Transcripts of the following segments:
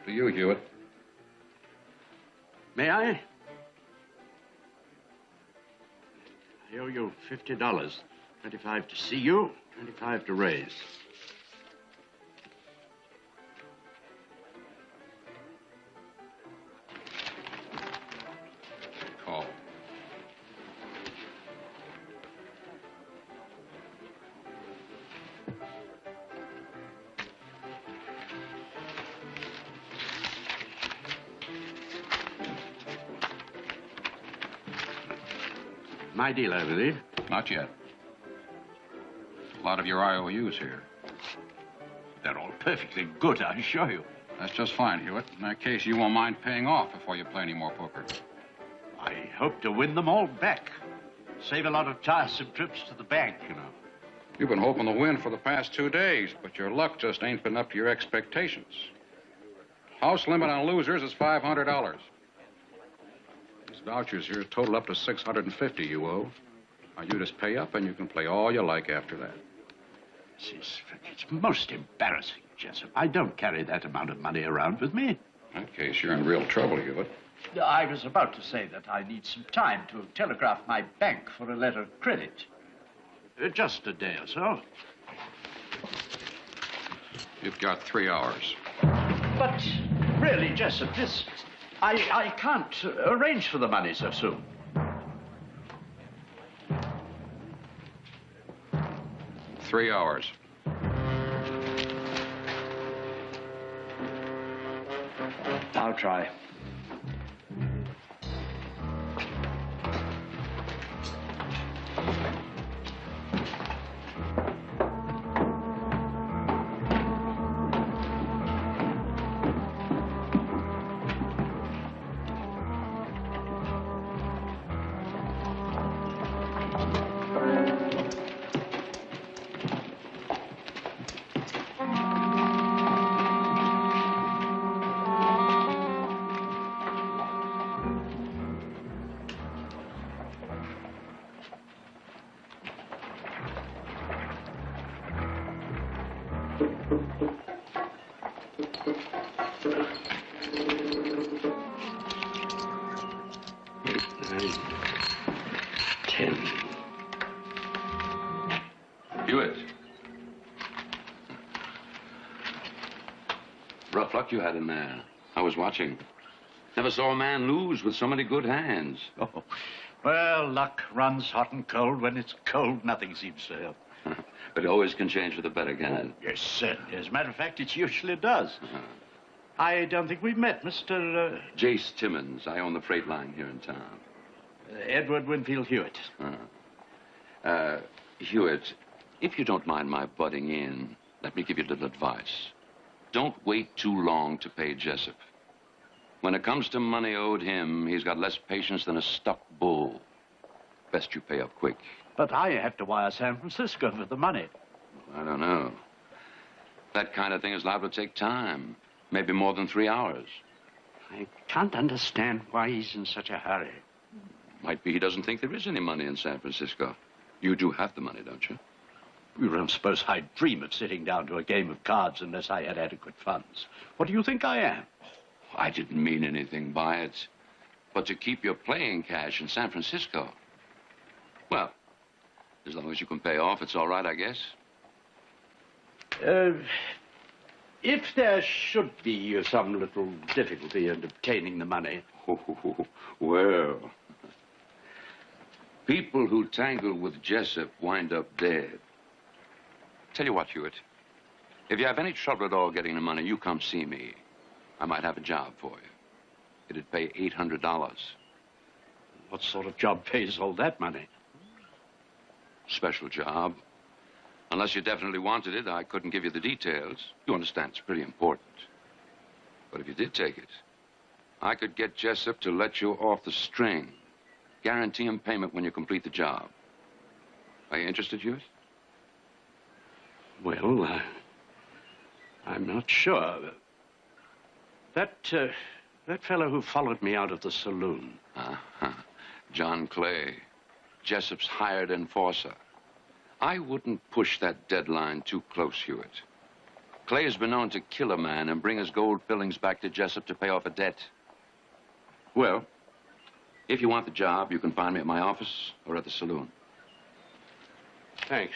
Up to you, Hewitt. May I? I owe you $50. 25 to see you, 25 to raise. Call. My deal, I believe. Not yet. A lot of your IOUs here. They're all perfectly good, I assure you. That's just fine, Hewitt. In that case, you won't mind paying off before you play any more poker. I hope to win them all back. Save a lot of tiresome trips to the bank, you know. You've been hoping to win for the past 2 days, but your luck just ain't been up to your expectations. House limit on losers is $500. These vouchers here total up to $650 you owe. Now, you just pay up and you can play all you like after that. It's most embarrassing, Jessup. I don't carry that amount of money around with me. In that case, you're in real trouble, Hewitt. I was about to say that I need some time to telegraph my bank for a letter of credit. Just a day or so. You've got 3 hours. But really, Jessup, I can't arrange for the money so soon. Three hours. I'll try. Rough luck you had in there. I was watching. Never saw a man lose with so many good hands. Oh, well, luck runs hot and cold. When it's cold, nothing seems to help. But it always can change for the better, can it? Yes, certainly. As a matter of fact, it usually does. I don't think we've met, Mr. Jace Timmons. I own the freight line here in town. Edward Winfield Hewitt. Hewitt, if you don't mind my butting in, let me give you a little advice. Don't wait too long to pay Jessup. When it comes to money owed him, he's got less patience than a stuck bull. Best you pay up quick. But I have to wire San Francisco for the money. I don't know. That kind of thing is liable to take time. Maybe more than 3 hours. I can't understand why he's in such a hurry. Might be he doesn't think there is any money in San Francisco. You do have the money, don't you? You don't suppose I'd dream of sitting down to a game of cards unless I had adequate funds. What do you think I am? I didn't mean anything by it. But to keep your playing cash in San Francisco, well, as long as you can pay off, it's all right, I guess. If there should be some little difficulty in obtaining the money... Well, people who tangle with Jessup wind up dead. Tell you what, Hewitt, if you have any trouble at all getting the money, you come see me. I might have a job for you. It'd pay $800. What sort of job pays all that money? Special job. Unless you definitely wanted it, I couldn't give you the details. You understand, it's pretty important. But if you did take it, I could get Jessup to let you off the string. Guarantee him payment when you complete the job. Are you interested, Hewitt? Well, I'm not sure. That fellow who followed me out of the saloon. John Clay, Jessup's hired enforcer. I wouldn't push that deadline too close, Hewitt. Clay has been known to kill a man and bring his gold fillings back to Jessup to pay off a debt. Well, if you want the job, you can find me at my office or at the saloon. Thanks.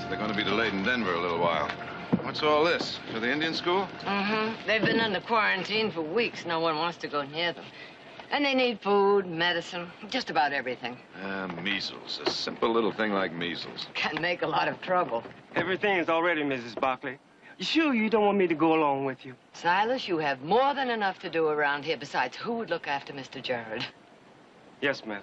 They're going to be delayed in Denver a little while. What's all this? For the Indian school? Mm-hmm. They've been under quarantine for weeks. No one wants to go near them. And they need food, medicine, just about everything. Measles. A simple little thing like measles. Can make a lot of trouble. Everything is all ready, Mrs. Barkley. You sure you don't want me to go along with you? Silas, you have more than enough to do around here. Besides, who would look after Mr. Gerard? Yes, ma'am.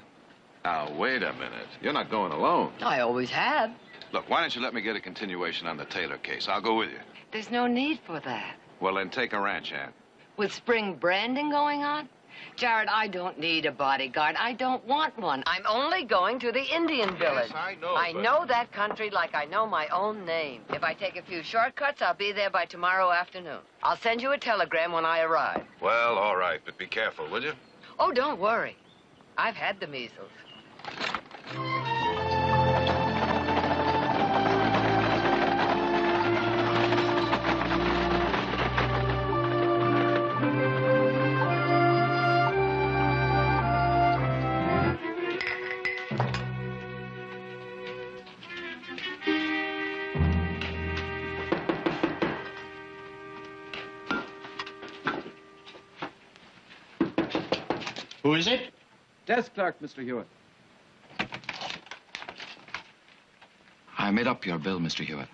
Now, wait a minute. You're not going alone. I always have. Look, why don't you let me get a continuation on the Taylor case? I'll go with you. There's no need for that. Well, then take a ranch hand. With spring branding going on? Jared, I don't need a bodyguard. I don't want one. I'm only going to the Indian village. Yes, I know. I know that country like I know my own name. If I take a few shortcuts, I'll be there by tomorrow afternoon. I'll send you a telegram when I arrive. Well, all right, but be careful, will you? Oh, don't worry. I've had the measles. Who is it? Desk clerk, Mr. Hewitt. I made up your bill, Mr. Hewitt.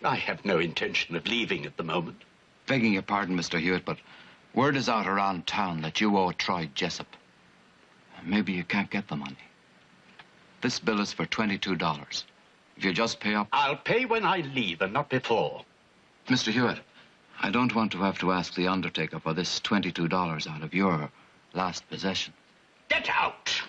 I have no intention of leaving at the moment. Begging your pardon, Mr. Hewitt, but word is out around town that you owe Troy Jessup. Maybe you can't get the money. This bill is for $22. If you just pay up... I'll pay when I leave and not before. Mr. Hewitt, I don't want to have to ask the undertaker for this $22 out of your last possession. Get out!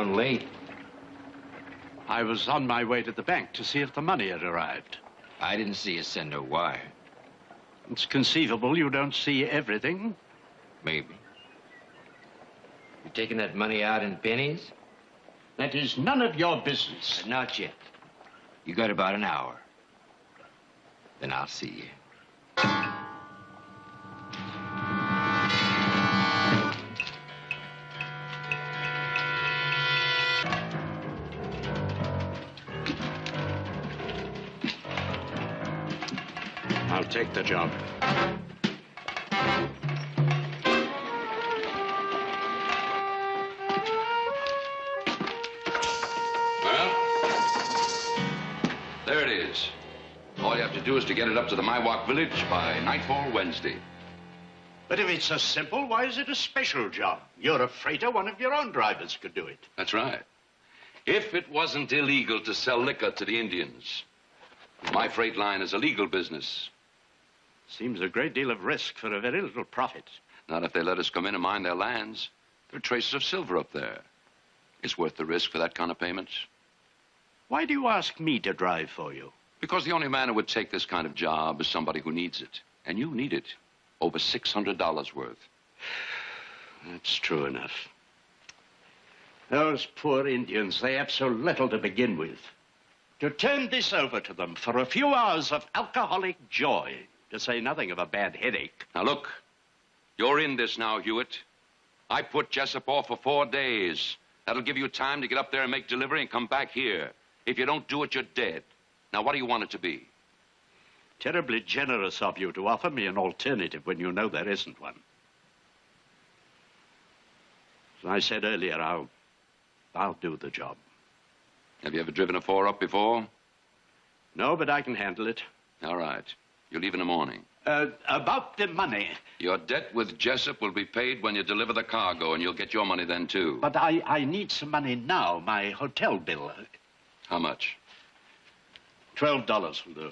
Late. I was on my way to the bank to see if the money had arrived. I didn't see you send a wire. It's conceivable you don't see everything. Maybe. You taking that money out in pennies? That is none of your business. Not yet. You got about an hour. Then I'll see you. I'll take the job. Well, there it is. All you have to do is to get it up to the Miwok village by nightfall Wednesday. But if it's so simple, why is it a special job? You're a freighter, one of your own drivers could do it. That's right. If it wasn't illegal to sell liquor to the Indians, my freight line is a legal business. Seems a great deal of risk for a very little profit. Not if they let us come in and mine their lands. There are traces of silver up there. It's worth the risk for that kind of payment. Why do you ask me to drive for you? Because the only man who would take this kind of job is somebody who needs it. And you need it. Over $600 worth. That's true enough. Those poor Indians, they have so little to begin with. To turn this over to them for a few hours of alcoholic joy, to say nothing of a bad headache. Now, look, you're in this now, Hewitt. I put Jessup off for 4 days. That'll give you time to get up there and make delivery and come back here. If you don't do it, you're dead. Now, what do you want it to be? Terribly generous of you to offer me an alternative when you know there isn't one. As I said earlier, I'll do the job. Have you ever driven a 4-up before? No, but I can handle it. All right. You leave in the morning. About the money. Your debt with Jessup will be paid when you deliver the cargo, and you'll get your money then, too. But I need some money now, my hotel bill. How much? $12 will do.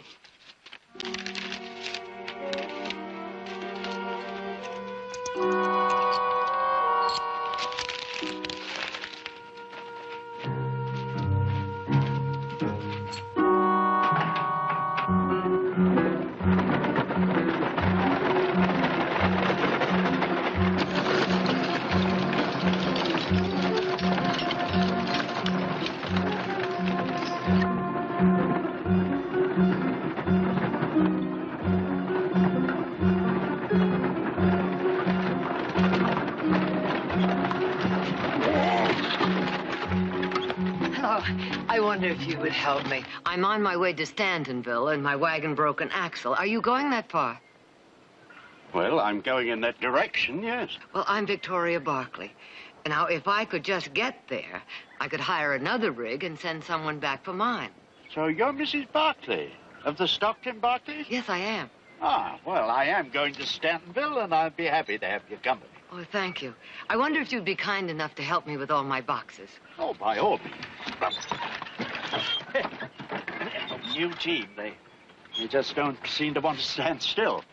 I wonder if you would help me. I'm on my way to Stantonville, and my wagon broke an axle. Are you going that far? Well, I'm going in that direction, yes. Well, I'm Victoria Barkley. Now, if I could just get there, I could hire another rig and send someone back for mine. So you're Mrs. Barkley, of the Stockton Barkleys? Yes, I am. Ah, well, I am going to Stantonville, and I'd be happy to have your company. Oh, thank you. I wonder if you'd be kind enough to help me with all my boxes. Oh, by all means. New team, they just don't seem to want to stand still.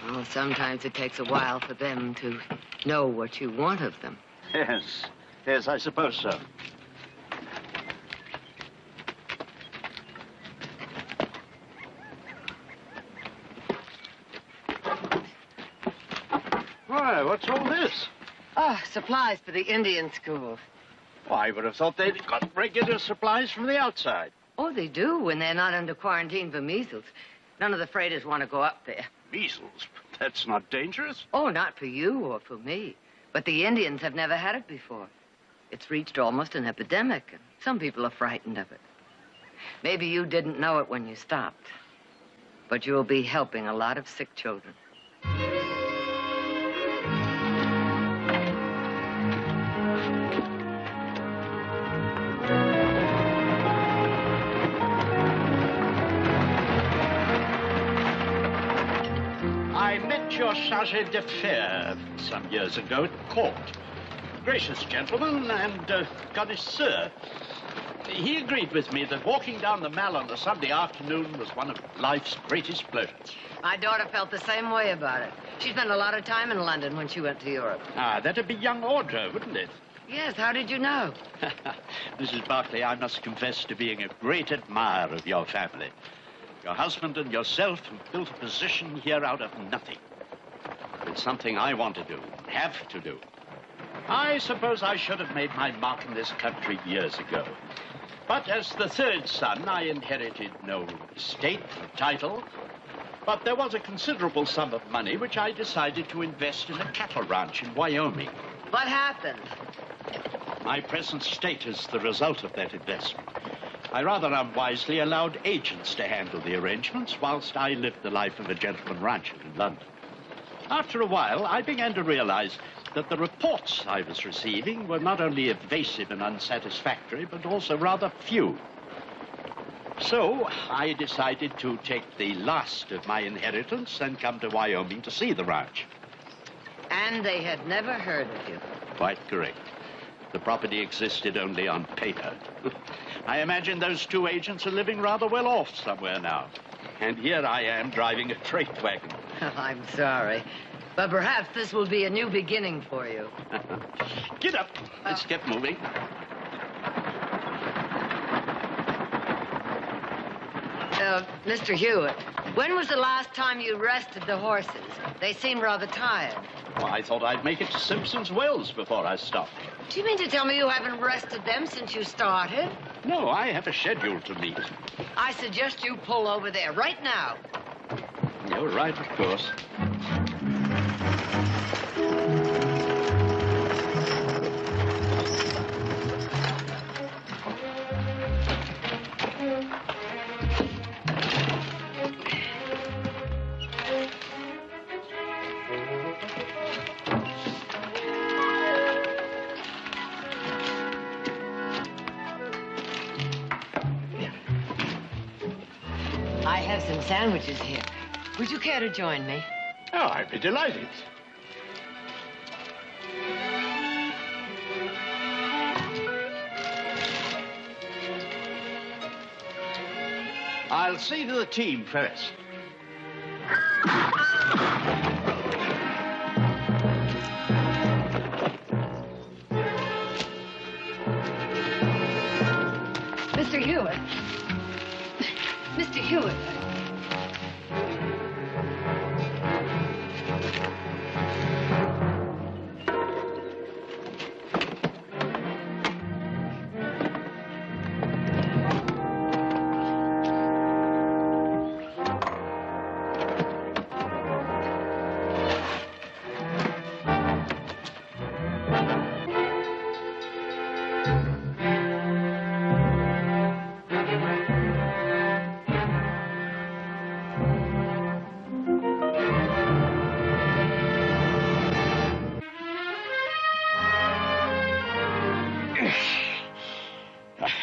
Well, sometimes it takes a while for them to know what you want of them. Yes, I suppose so. Why, what's all this? Ah, supplies for the Indian school. Well, I would have thought they'd got regular supplies from the outside. Oh, they do when they're not under quarantine for measles. None of the freighters want to go up there. Measles? That's not dangerous. Oh, not for you or for me. But the Indians have never had it before. It's reached almost an epidemic, and some people are frightened of it. Maybe you didn't know it when you stopped. But you'll be helping a lot of sick children. I met your chargé d'affaires some years ago at court. Gracious gentleman and connoisseur. He agreed with me that walking down the Mall on a Sunday afternoon was one of life's greatest pleasures. My daughter felt the same way about it. She spent a lot of time in London when she went to Europe. Ah, that'd be young Audra, wouldn't it? Yes, how did you know? Mrs. Barkley, I must confess to being a great admirer of your family. Your husband and yourself have built a position here out of nothing. It's something I want to do, have to do. I suppose I should have made my mark in this country years ago. But as the third son, I inherited no estate or title. But there was a considerable sum of money which I decided to invest in a cattle ranch in Wyoming. What happened? My present state is the result of that investment. I rather unwisely allowed agents to handle the arrangements whilst I lived the life of a gentleman rancher in London. After a while, I began to realize that the reports I was receiving were not only evasive and unsatisfactory, but also rather few. So I decided to take the last of my inheritance and come to Wyoming to see the ranch. And they had never heard of you. Quite correct. The property existed only on paper. I imagine those two agents are living rather well off somewhere now. And here I am driving a freight wagon. I'm sorry. But perhaps this will be a new beginning for you. Get up. Let's get moving. Mr. Hewitt, when was the last time you rested the horses? They seem rather tired. Well, I thought I'd make it to Simpson's Wells before I stopped. Do you mean to tell me you haven't rested them since you started? No, I have a schedule to meet. I suggest you pull over there right now. You're right, of course. I have some sandwiches here. Would you care to join me? Oh, I'd be delighted. I'll see to the team first. Mr. Hewitt. Mr. Hewitt.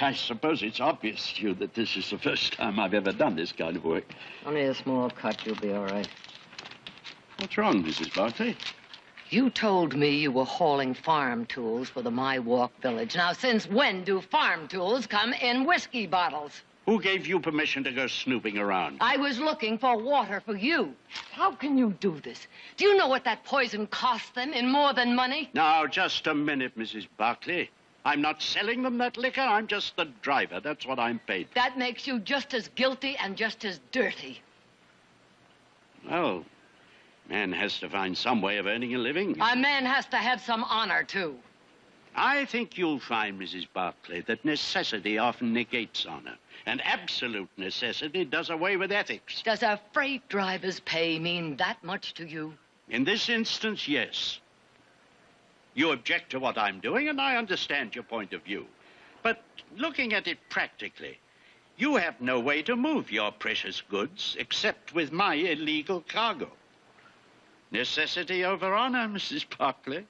I suppose it's obvious to you that this is the first time I've ever done this kind of work. Only a small cut. You'll be all right. What's wrong, Mrs. Barclay? You told me you were hauling farm tools for the My Walk village. Now, since when do farm tools come in whiskey bottles? Who gave you permission to go snooping around? I was looking for water for you. How can you do this? Do you know what that poison cost them in more than money? Now, just a minute, Mrs. Barclay. I'm not selling them that liquor. I'm just the driver. That's what I'm paid for. That makes you just as guilty and just as dirty. Well, man has to find some way of earning a living. A man has to have some honor, too. I think you'll find, Mrs. Barclay, that necessity often negates honor. And absolute necessity does away with ethics. Does a freight driver's pay mean that much to you? In this instance, yes. You object to what I'm doing, and I understand your point of view. But looking at it practically, you have no way to move your precious goods except with my illegal cargo. Necessity over honor, Mrs. Barclay.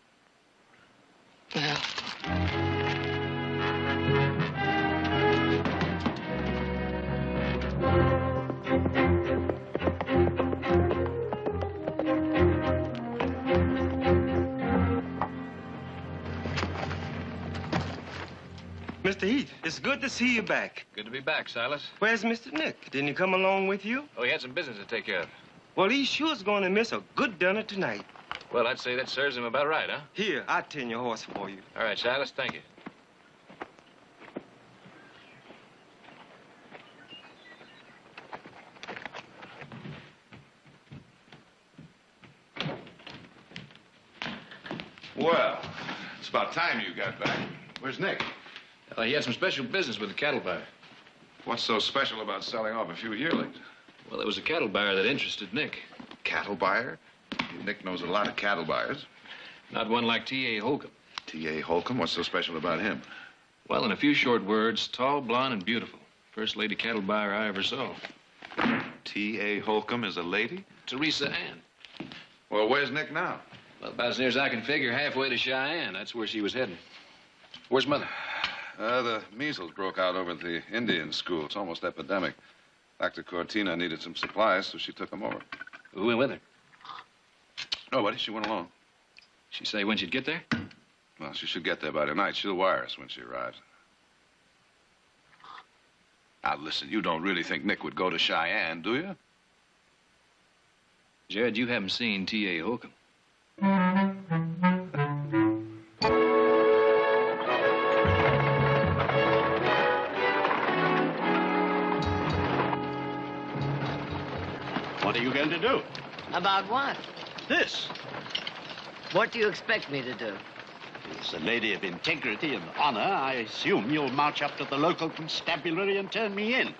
Well... Mr. Heath, it's good to see you back. Good to be back, Silas. Where's Mr. Nick? Didn't he come along with you? Oh, he had some business to take care of. Well, he sure's going to miss a good dinner tonight. Well, I'd say that serves him about right, huh? Here, I'll tend your horse for you. All right, Silas, thank you. Well, it's about time you got back. Where's Nick? He had some special business with the cattle buyer. What's so special about selling off a few yearlings? Well, it was a cattle buyer that interested Nick. Cattle buyer? Nick knows a lot of cattle buyers. Not one like T.A. Holcomb. T.A. Holcomb? What's so special about him? Well, in a few short words, tall, blonde, and beautiful. First lady cattle buyer I ever saw. T.A. Holcomb is a lady? Teresa Ann. Well, where's Nick now? Well, about as near as I can figure, halfway to Cheyenne. That's where she was heading. Where's Mother? The measles broke out over at the Indian school. It's almost epidemic. Dr. Cortina needed some supplies, so she took them over. Who went with her? Nobody. She went alone. She say when she'd get there? Well, she should get there by tonight. She'll wire us when she arrives. Now, listen, you don't really think Nick would go to Cheyenne, do you? Jared, you haven't seen T.A. Holcomb. What are you going to do? About what? This. What do you expect me to do? As a lady of integrity and honor, I assume you'll march up to the local constabulary and turn me in.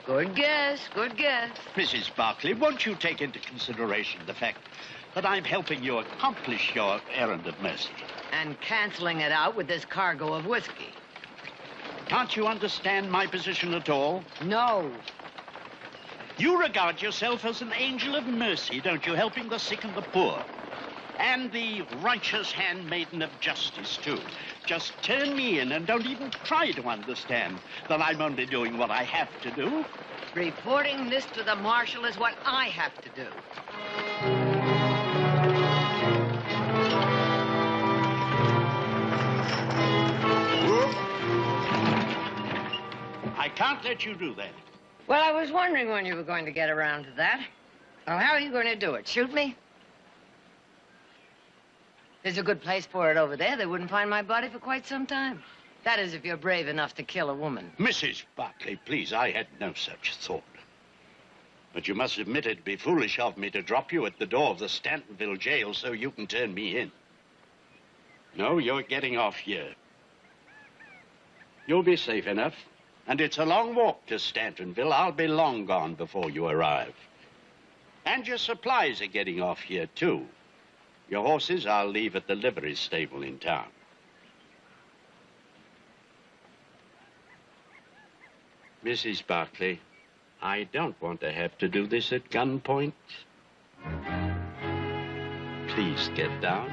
Good guess, good guess. Mrs. Barclay, won't you take into consideration the fact that I'm helping you accomplish your errand of mercy? And canceling it out with this cargo of whiskey. Can't you understand my position at all? No. You regard yourself as an angel of mercy, don't you, helping the sick and the poor? And the righteous handmaiden of justice, too. Just turn me in and don't even try to understand that I'm only doing what I have to do. Reporting this to the marshal is what I have to do. I can't let you do that. Well, I was wondering when you were going to get around to that. Well, how are you going to do it? Shoot me? There's a good place for it over there. They wouldn't find my body for quite some time. That is, if you're brave enough to kill a woman. Mrs. Barclay, please, I had no such thought. But you must admit it'd be foolish of me to drop you at the door of the Stantonville jail so you can turn me in. No, you're getting off here. You'll be safe enough. And it's a long walk to Stantonville. I'll be long gone before you arrive. And your supplies are getting off here, too. Your horses I'll leave at the livery stable in town. Mrs. Barclay, I don't want to have to do this at gunpoint. Please get down.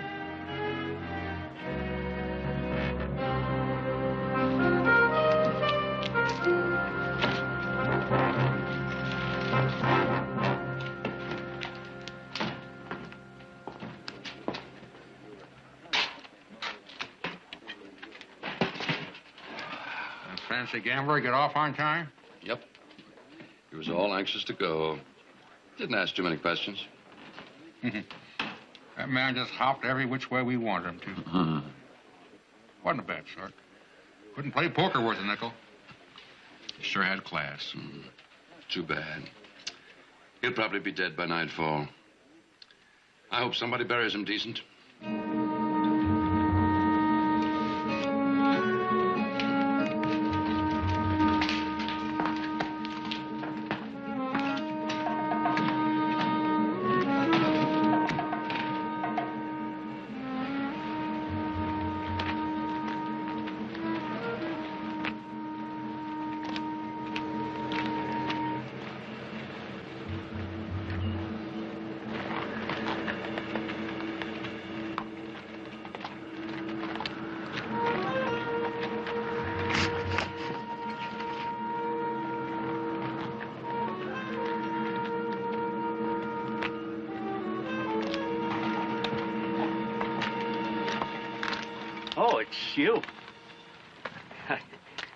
Fancy gambler get off on time? Yep. He was all anxious to go. Didn't ask too many questions. That man just hopped every which way we wanted him to. Wasn't a bad sort. Couldn't play poker worth a nickel. Sure had class. Too bad. He'll probably be dead by nightfall. I hope somebody buries him decent. Oh, it's you.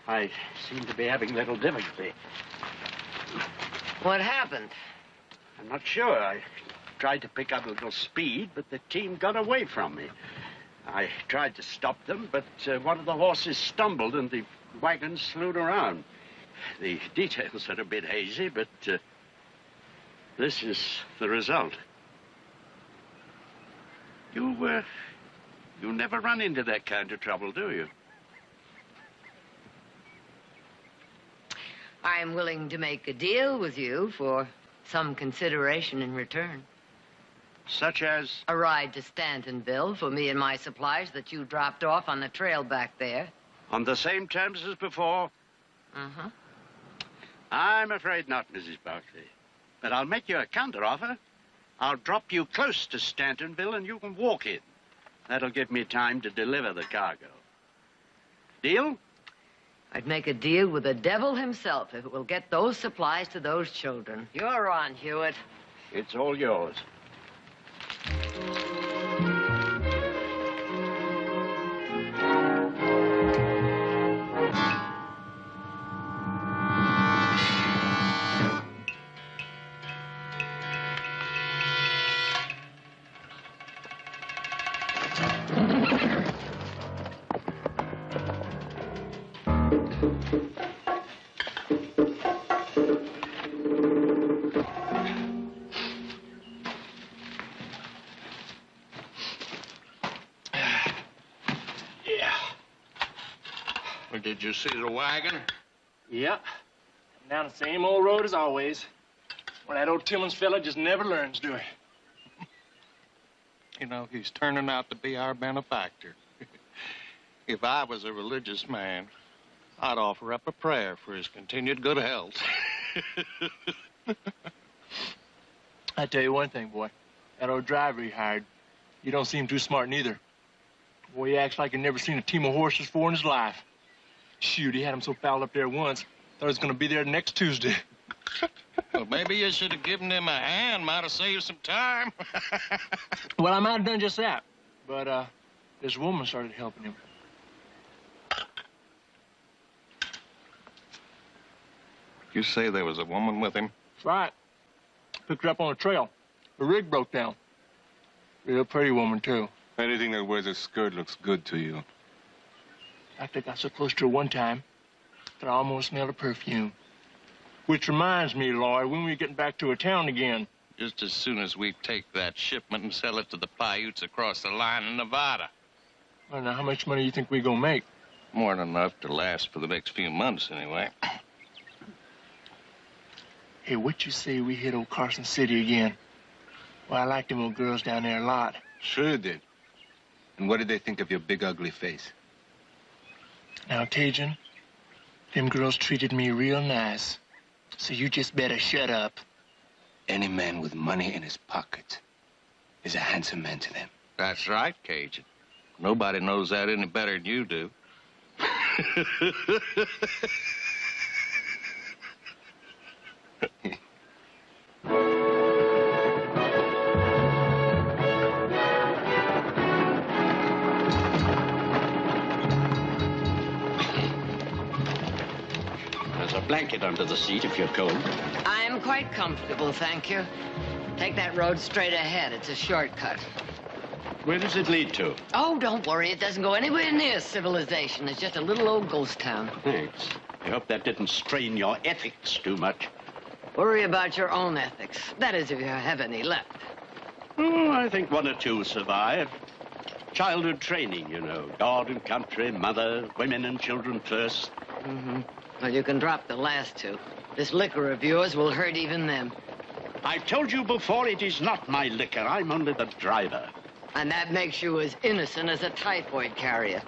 I seem to be having little difficulty. What happened? I'm not sure. I tried to pick up a little speed, but the team got away from me. I tried to stop them, but one of the horses stumbled and the wagon slewed around. The details are a bit hazy, but this is the result. You never run into that kind of trouble, do you? I'm willing to make a deal with you for some consideration in return. Such as? A ride to Stantonville for me and my supplies that you dropped off on the trail back there. On the same terms as before? Uh-huh. I'm afraid not, Mrs. Barkley. But I'll make you a counteroffer. I'll drop you close to Stantonville and you can walk in. That'll give me time to deliver the cargo. Deal? I'd make a deal with the devil himself if it will get those supplies to those children. You're on, Hewitt. It's all yours. Did you see the wagon? Yep. Down the same old road as always. Well, that old Timmons fella just never learns, do he? You know, he's turning out to be our benefactor. If I was a religious man, I'd offer up a prayer for his continued good health. I tell you one thing, boy. That old driver he hired, he don't seem too smart neither. Boy, he acts like he'd never seen a team of horses before in his life. Shoot, he had him so fouled up there once, thought he was going to be there next Tuesday. Well, maybe you should have given him a hand. Might have saved some time. Well, I might have done just that. But, this woman started helping him. You say there was a woman with him? That's right. Picked her up on a trail. The rig broke down. Real pretty woman, too. Anything that wears a skirt looks good to you. I think I got so close to her one time that I almost smelled her perfume. Which reminds me, Lloyd, when we getting back to a town again? Just as soon as we take that shipment and sell it to the Paiutes across the line in Nevada. Well, now, how much money you think we gonna make? More than enough to last for the next few months, anyway. Hey, what you say we hit old Carson City again? Well, I like them old girls down there a lot. Sure you did. And what did they think of your big, ugly face? Now, Cajun, them girls treated me real nice. So you just better shut up. Any man with money in his pocket is a handsome man to them. That's right, Cajun. Nobody knows that any better than you do. There's a blanket under the seat if you're cold. I'm quite comfortable, thank you. Take that road straight ahead. It's a shortcut. Where does it lead to? Oh, don't worry. It doesn't go anywhere near civilization. It's just a little old ghost town. Thanks. I hope that didn't strain your ethics too much. Worry about your own ethics. That is, if you have any left. Oh, I think one or two survive. Childhood training, you know. God and country, mother, women and children first. Mm-hmm. Well, you can drop the last two. This liquor of yours will hurt even them. I've told you before, it is not my liquor. I'm only the driver. And that makes you as innocent as a typhoid carrier.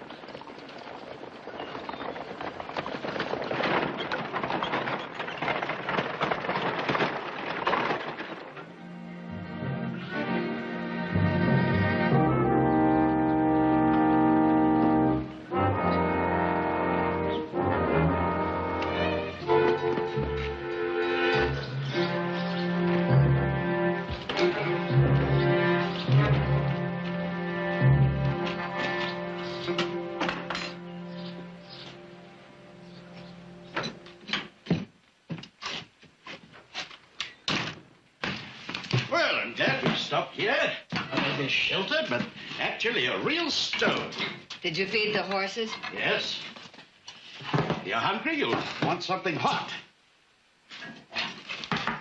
Well, I'm glad we stopped here. A little bit sheltered, but actually a real stove. Did you feed the horses? Yes. You're hungry? You'll want something hot.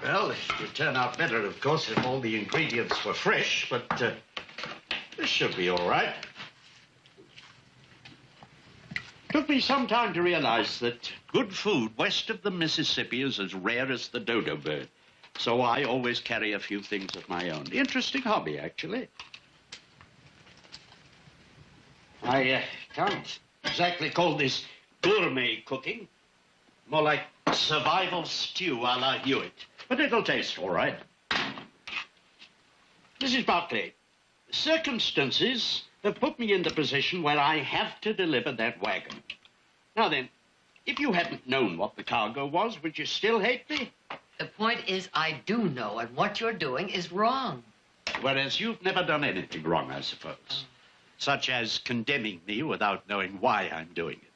Well, it would turn out better, of course, if all the ingredients were fresh, but this should be all right. Took me some time to realize that good food west of the Mississippi is as rare as the dodo bird. So I always carry a few things of my own. Interesting hobby, actually. I can't exactly call this gourmet cooking. More like survival stew a la Hewitt. But it'll taste all right. Mrs. Barclay, circumstances have put me in the position where I have to deliver that wagon. Now then, if you hadn't known what the cargo was, would you still hate me? The point is, I do know, and what you're doing is wrong. Whereas you've never done anything wrong, I suppose. Such as condemning me without knowing why I'm doing it.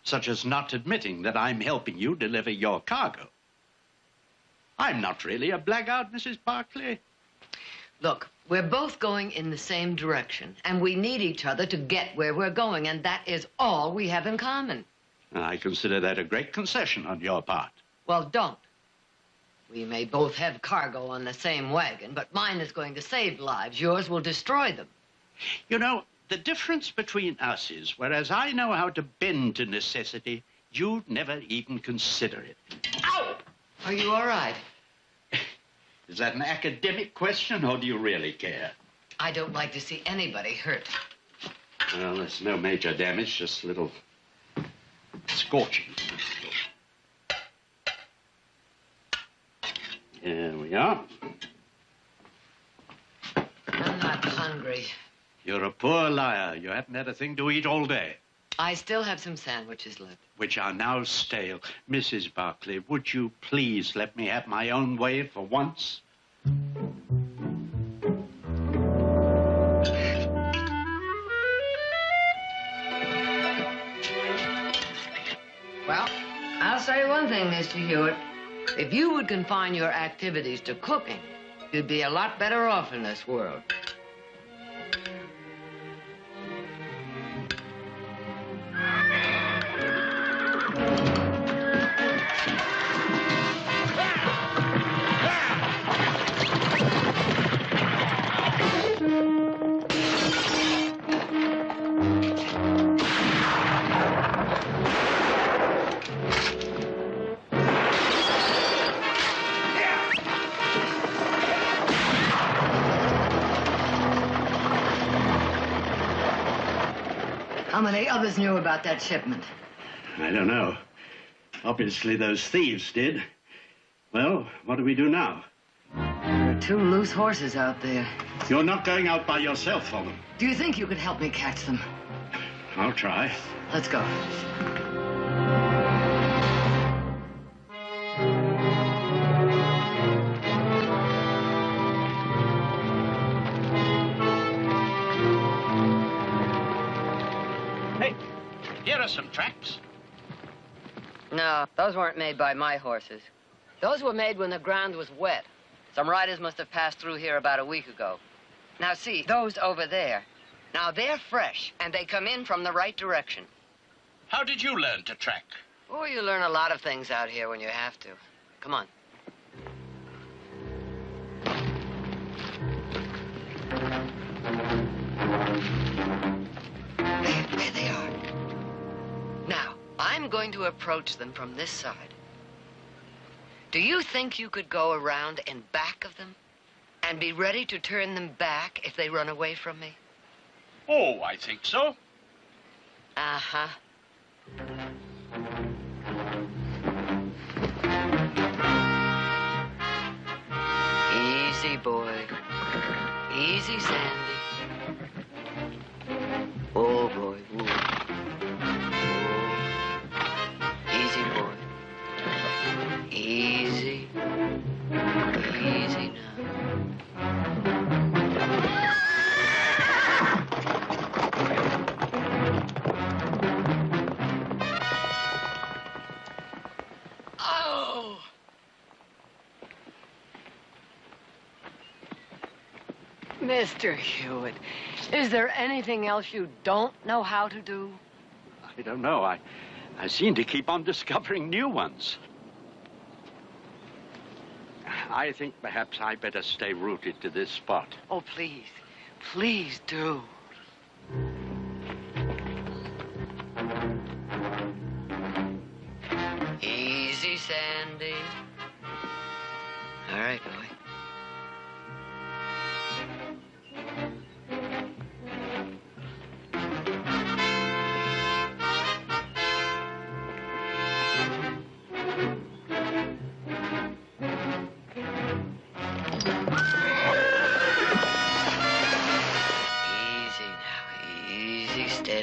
Such as not admitting that I'm helping you deliver your cargo. I'm not really a blackguard, Mrs. Barclay. Look, we're both going in the same direction, and we need each other to get where we're going, and that is all we have in common. I consider that a great concession on your part. Well, don't. We may both have cargo on the same wagon, but mine is going to save lives. Yours will destroy them. You know, the difference between us is, whereas I know how to bend to necessity, you'd never even consider it. Ow! Are you all right? Is that an academic question, or do you really care? I don't like to see anybody hurt. Well, there's no major damage, just a little scorching. Here we are. I'm not hungry. You're a poor liar. You haven't had a thing to eat all day. I still have some sandwiches left. Which are now stale. Mrs. Barclay, would you please let me have my own way for once? Well, I'll say one thing, Mr. Hewitt. If you would confine your activities to cooking, you'd be a lot better off in this world. How many others knew about that shipment? I don't know. Obviously, those thieves did. Well, what do we do now? There are 2 loose horses out there. You're not going out by yourself for them. Do you think you could help me catch them? I'll try. Let's go. Hey, here are some tracks. No, those weren't made by my horses. Those were made when the ground was wet. Some riders must have passed through here about a week ago. Now, see, those over there. Now, they're fresh, and they come in from the right direction. How did you learn to track? Oh, you learn a lot of things out here when you have to. Come on. There they are. Now, I'm going to approach them from this side. Do you think you could go around in back of them and be ready to turn them back if they run away from me? Oh, I think so. Uh-huh. Easy, boy. Easy, Sandy. Oh, boy. Ooh. Oh. Easy, boy. Easy. Easy now. Oh! Mr. Hewitt, is there anything else you don't know how to do? I don't know. I seem to keep on discovering new ones. I think perhaps I better stay rooted to this spot. Oh, please. Please do. Easy, Sandy. All right, boy.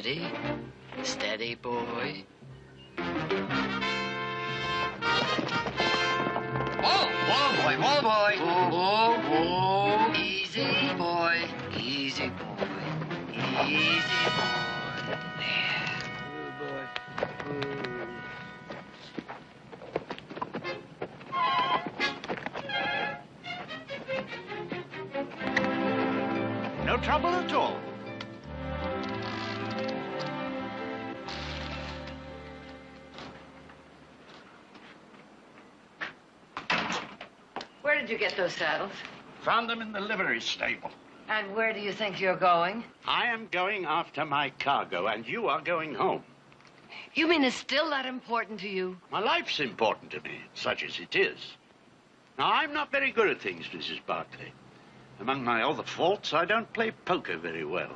Steady. Steady, boy. Whoa! Whoa, boy, whoa, boy. Whoa, whoa, whoa. Easy, boy. Easy, boy. Easy, boy. There. Good boy. No trouble at all. Where did you get those saddles? Found them in the livery stable. And where do you think you're going? I am going after my cargo, and you are going home. You mean it's still that important to you? My life's important to me, such as it is. Now, I'm not very good at things, Mrs. Barclay. Among my other faults, I don't play poker very well.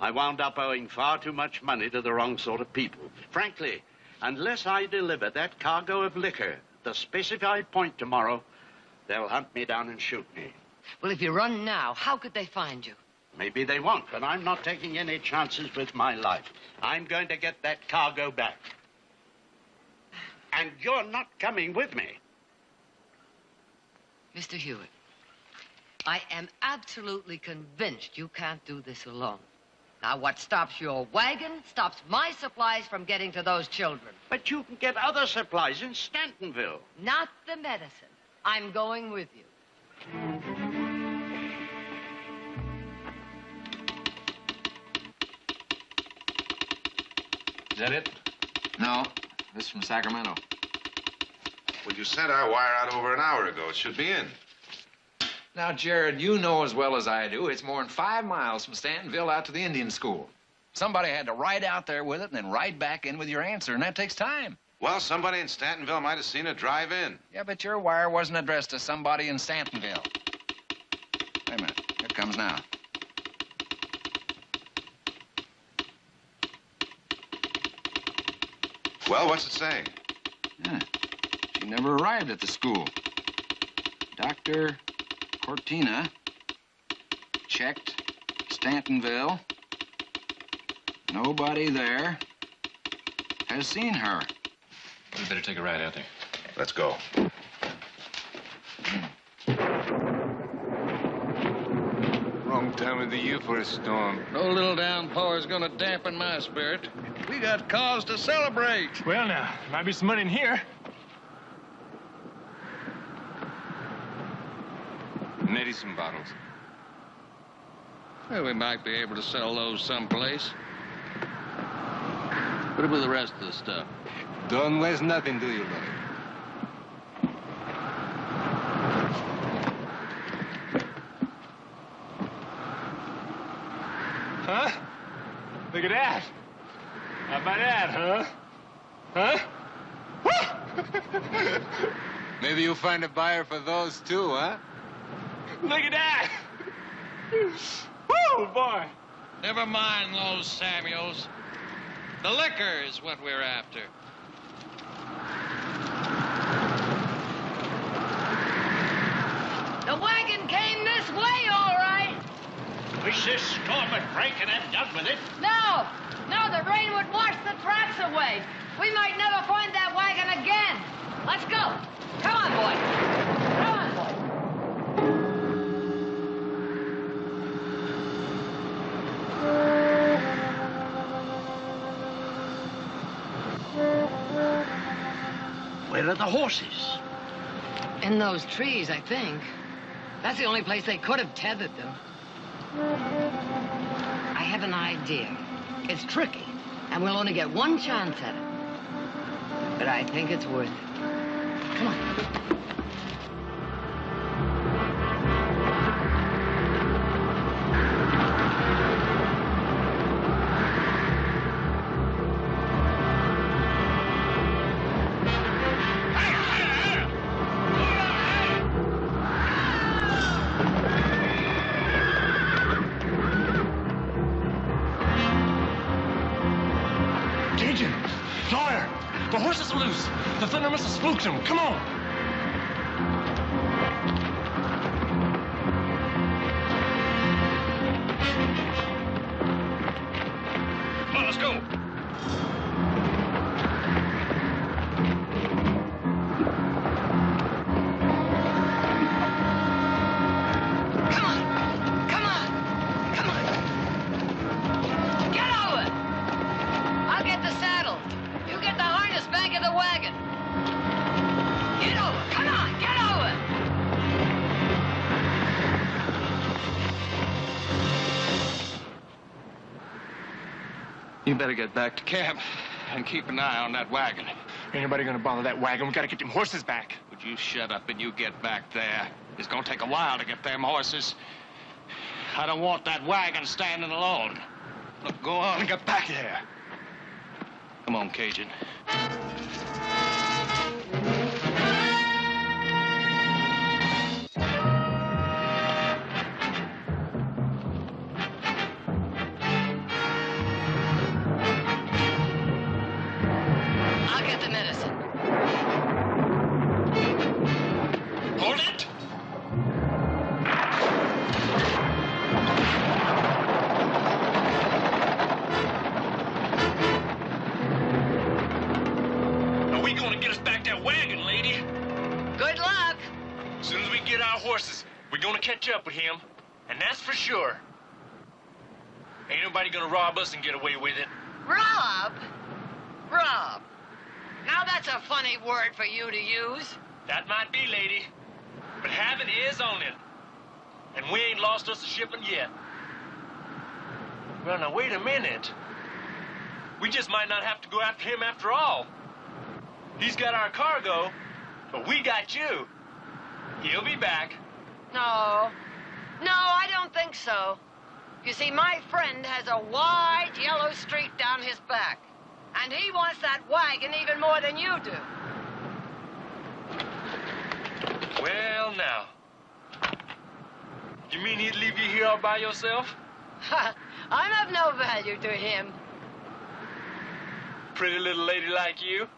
I wound up owing far too much money to the wrong sort of people. Frankly, unless I deliver that cargo of liquor at the specified point tomorrow, they'll hunt me down and shoot me. Well, if you run now, how could they find you? Maybe they won't, but I'm not taking any chances with my life. I'm going to get that cargo back. And you're not coming with me. Mr. Hewitt, I am absolutely convinced you can't do this alone. Now, what stops your wagon stops my supplies from getting to those children. But you can get other supplies in Stantonville. Not the medicine. I'm going with you. Is that it? No, this is from Sacramento. Well, you sent our wire out over an hour ago. It should be in. Now, Jared, you know as well as I do, it's more than 5 miles from Stantonville out to the Indian school. Somebody had to ride out there with it and then ride back in with your answer, and that takes time. Well, somebody in Stantonville might have seen it drive in. Yeah, but your wire wasn't addressed to somebody in Stantonville. Wait a minute. Here it comes now. Well, what's it say? Yeah. She never arrived at the school. Dr. Cortina checked Stantonville. Nobody there has seen her. We better take a ride out there. Let's go. Wrong time of the year for a storm. No little downpour's gonna dampen my spirit. We got cause to celebrate. Well, now, might be some money in here. Medicine bottles. Well, we might be able to sell those someplace. What about the rest of the stuff? Don't waste nothing, do you, Lloyd? Huh? Look at that. How about that, huh? Huh? Maybe you'll find a buyer for those, too, huh? Look at that. Woo, boy. Never mind those Samuels. The liquor is what we're after. The wagon came this way, all right. Wish this storm would break and have done with it. No, the rain would wash the tracks away. We might never find that wagon again. Let's go. Come on, boy. Come on, boy. Where are the horses? In those trees, I think. That's the only place they could have tethered them. I have an idea. It's tricky, and we'll only get one chance at it. But I think it's worth it. Come on. The horses are loose. The thunder must have spooked them. Come on. Come on, let's go. You better get back to camp and keep an eye on that wagon. Anybody gonna bother that wagon? We gotta get them horses back. Would you shut up and you get back there? It's gonna take a while to get them horses. I don't want that wagon standing alone. Look, go on and get back here. Come on, Cajun. I'll get the medicine. Hold it! Are we gonna get us back that wagon, lady? Good luck. As soon as we get our horses, we're gonna catch up with him. And that's for sure. Ain't nobody gonna rob us and get away with it. Rob? Rob. Now that's a funny word for you to use. That might be, lady. But having is on it. And we ain't lost us a shipping yet. Well, now, wait a minute. We just might not have to go after him after all. He's got our cargo, but we got you. He'll be back. No. No, I don't think so. You see, my friend has a wide yellow streak down his back. And he wants that wagon even more than you do. Well, now. You mean he'd leave you here all by yourself? I'm of no value to him. Pretty little lady like you.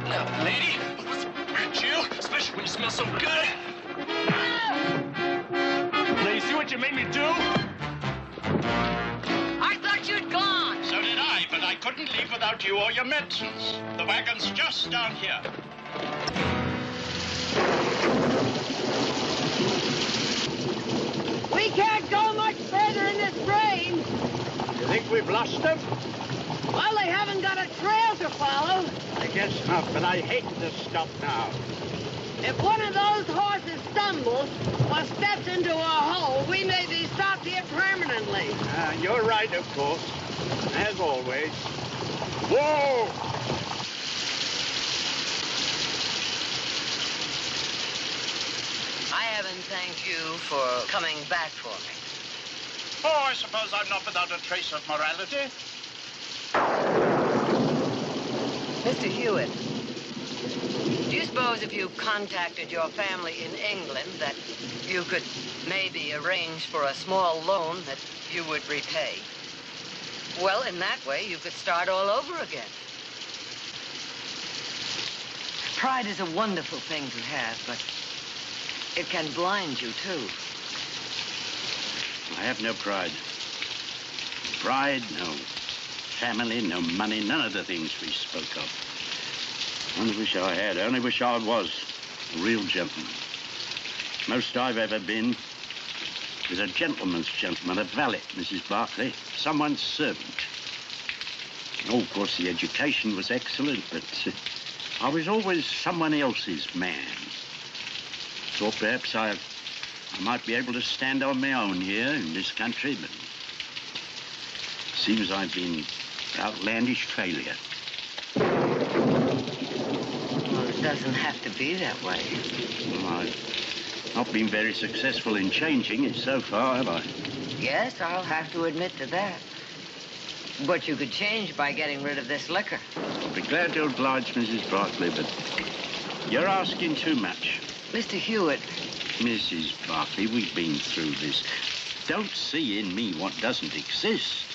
Now, lady, what's hurt you? Especially when you smell so good. Now, you see what you made me do? I thought you'd gone. So did I, but I couldn't leave without you or your medicines. The wagon's just down here. We can't go much further in this rain. You think we've lost them? Well, they haven't got a trail to follow. I guess not, but I hate to stop now. If one of those horses stumbles or steps into a hole, we may be stopped here permanently. You're right, of course. As always. Whoa! I haven't thanked you for coming back for me. Oh, I suppose I'm not without a trace of morality. Mr. Hewitt, do you suppose if you contacted your family in England that you could maybe arrange for a small loan that you would repay? Well, in that way, you could start all over again. Pride is a wonderful thing to have, but it can blind you, too. I have no pride. Pride, no family, no money, none of the things we spoke of. Only wish I had, only wish I was a real gentleman. Most I've ever been is a gentleman's gentleman, a valet, Mrs. Barclay, someone's servant. Oh, of course, the education was excellent, but I was always someone else's man. Thought perhaps I might be able to stand on my own here in this country, but seems I've been an outlandish failure. Well, it doesn't have to be that way. Well, I've not been very successful in changing it so far, have I? Yes, I'll have to admit to that. But you could change by getting rid of this liquor. I'll be glad to oblige Mrs. Barclay, but you're asking too much. Mr. Hewitt. Mrs. Barclay, we've been through this. Don't see in me what doesn't exist.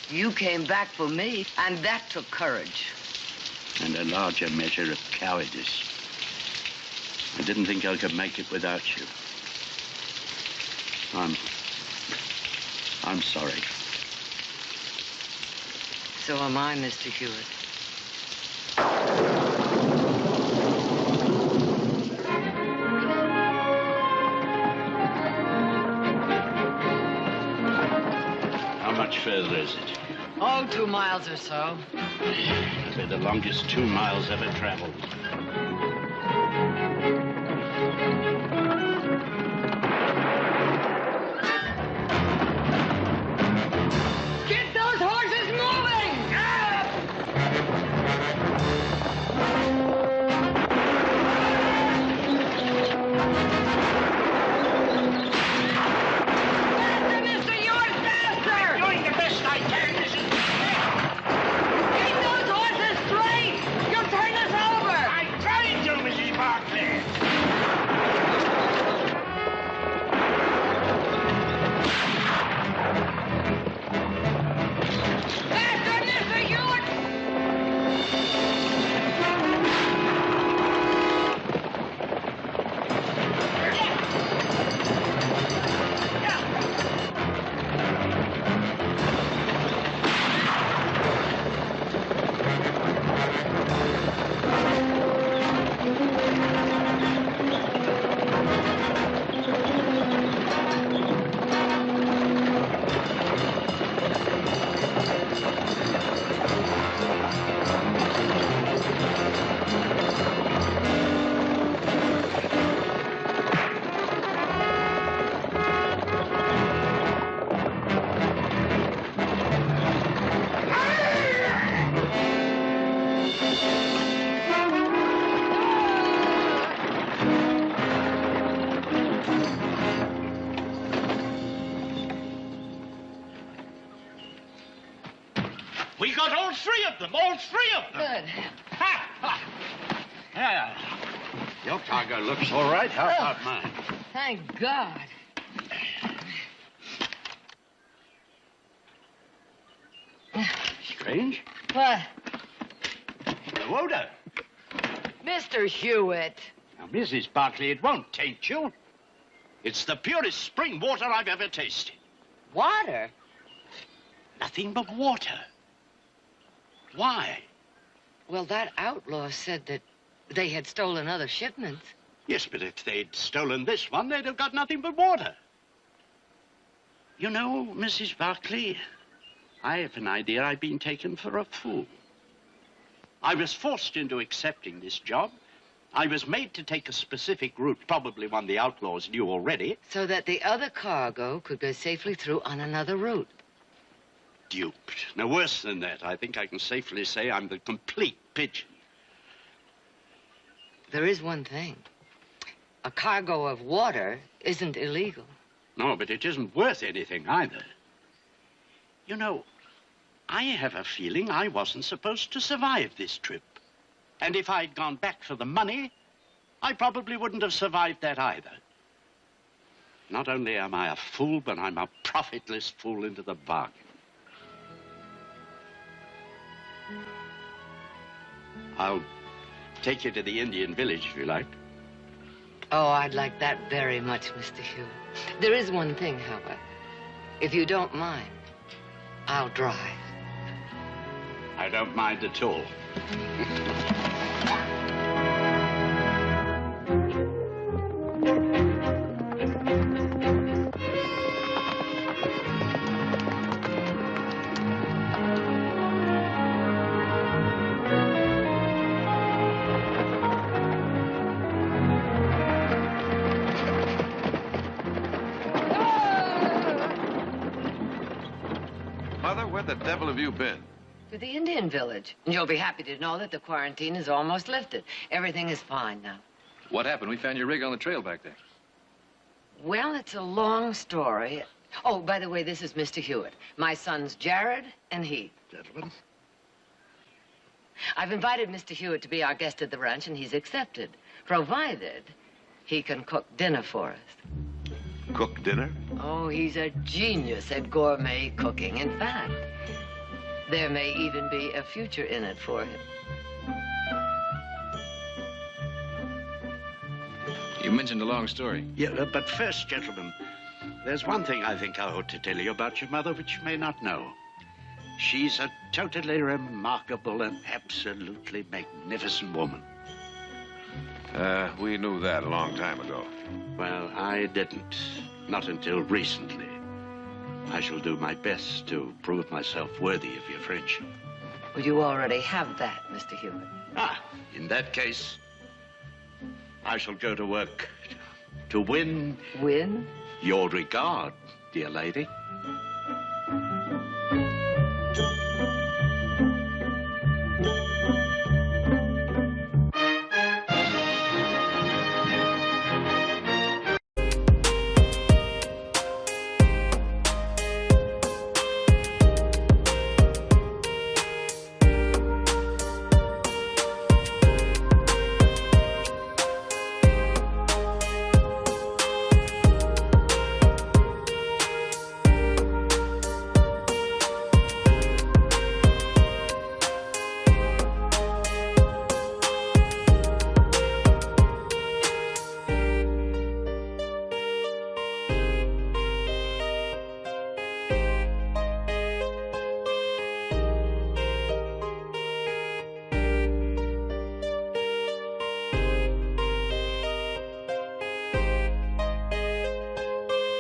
You came back for me, and that took courage. And a larger measure of cowardice. I didn't think I could make it without you. I'm sorry. So am I, Mr. Hewitt. How much further is it? Oh, 2 miles or so. It'll be the longest 2 miles ever traveled. All three of them. All three of them. Good. Ha! Ha! Yeah. Your cargo looks all right. How about mine? Thank God. Strange. What? The odor. Mr. Hewitt. Now, Mrs. Barclay, it won't taint you. It's the purest spring water I've ever tasted. Water? Nothing but water. Why? Well, that outlaw said that they had stolen other shipments. Yes, but if they'd stolen this one, they'd have got nothing but water. You know, Mrs. Barclay, I have an idea I've been taken for a fool. I was forced into accepting this job. I was made to take a specific route, probably one the outlaws knew already. So that the other cargo could go safely through on another route. Duped. No, worse than that. I think I can safely say I'm the complete pigeon. There is one thing. A cargo of water isn't illegal. No, but it isn't worth anything either. You know, I have a feeling I wasn't supposed to survive this trip. And if I'd gone back for the money, I probably wouldn't have survived that either. Not only am I a fool, but I'm a profitless fool into the bargain. I'll take you to the Indian village if you like. Oh, I'd like that very much, Mr. Hewitt. There is one thing, however. If you don't mind, I'll drive. I don't mind at all. Mother, where the devil have you been? To the Indian village. And you'll be happy to know that the quarantine is almost lifted. Everything is fine now. What happened? We found your rig on the trail back there. Well, it's a long story. Oh, by the way, this is Mr. Hewitt. My sons, Jared and Heath. Gentlemen. I've invited Mr. Hewitt to be our guest at the ranch, and he's accepted, provided he can cook dinner for us. Cook dinner? Oh, he's a genius at gourmet cooking. In fact, there may even be a future in it for him. You mentioned a long story. Yeah, but first, gentlemen, there's one thing I think I ought to tell you about your mother which you may not know. She's a totally remarkable and absolutely magnificent woman. We knew that a long time ago. Well, I didn't. Not until recently. I shall do my best to prove myself worthy of your friendship. Well, you already have that, Mr. Hewitt. Ah, in that case, I shall go to work to win... Win? Your regard, dear lady.